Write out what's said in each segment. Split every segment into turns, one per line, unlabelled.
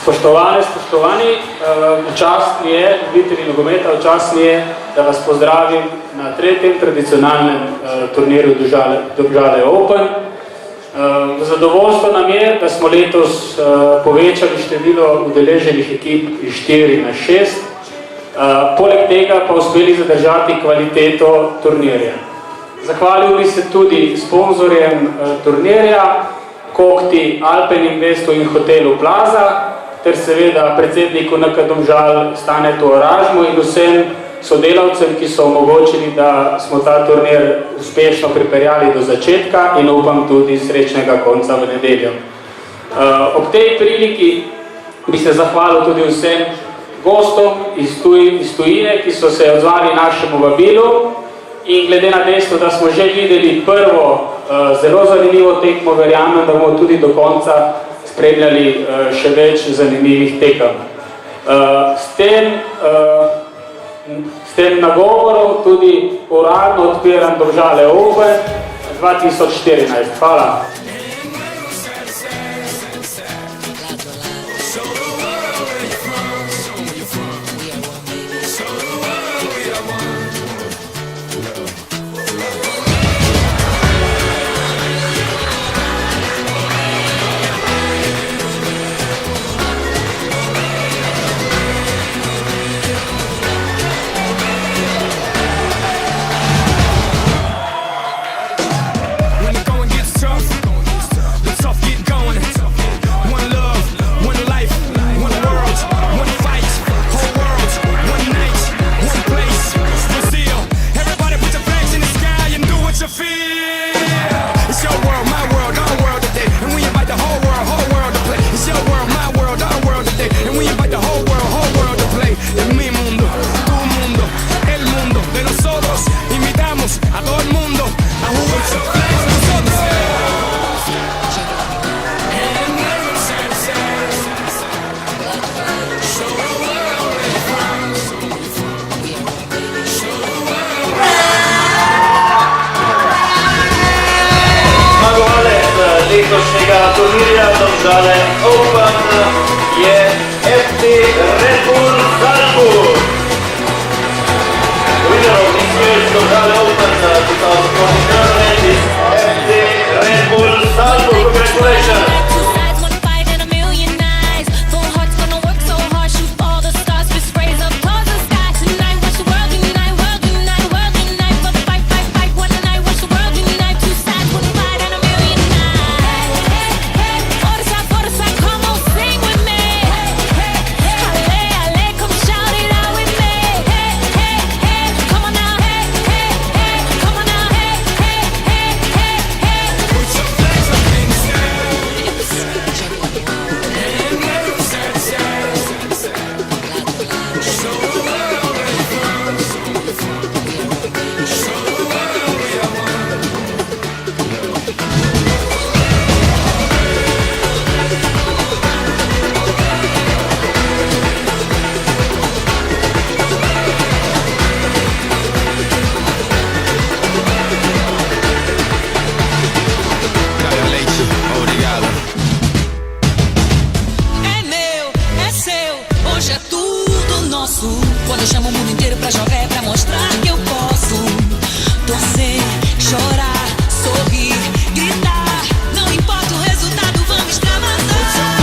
Spoštovane, spoštovani, čast mi je, ljubitelji nogometa, čast mi je, da vas pozdravim na tretjem tradicionalnem turnirju Domžale Open. Zadovoljstvo nam je, da smo letos povečali število udeleženih ekip iz 4 na 6, poleg tega pa uspeli zadržati kvaliteto turnirja. Zahvalil bi se tudi sponzorjem turnirja, Kokti, Alpen Investu in hotelu Plaza, ter seveda predsedniku NK Domžal Stanetu Oražmu in vsem sodelavcem, ki so omogočili, da smo ta turnir uspešno pripeljali do začetka in upam tudi srečnega konca v nedeljo. Ob tej priliki bi se zahvalil tudi vsem gostom iz tujine, ki so se odzvali našemu vabilu in glede na dejstvo, da smo že videli prvo zelo zanimivo tekmo, verjamem, da bomo tudi do konca spremljali še več zanimivih tekem. S tem nagovorom tudi uradno odpiram Domžale Open 2014. Hvala.
Letošnjega turnirja Domžale Open je FC Red Bull Salzburg. Winner of this year's Domžale Open 2014 is FC Red Bull Salzburg. Congratulations!
Quando eu chamo o mundo inteiro pra jogar é pra mostrar que eu posso torcer, chorar, sorrir, gritar. Não importa o resultado, vamos extravasar.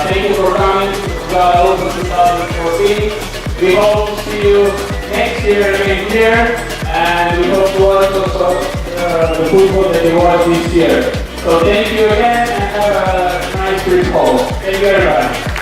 Thank you for coming to Domžale Open 2014. We hope to see you next year again here, and we hope to watch also the football that you watch this year. So thank you again and have a nice trip home. Thank you very much.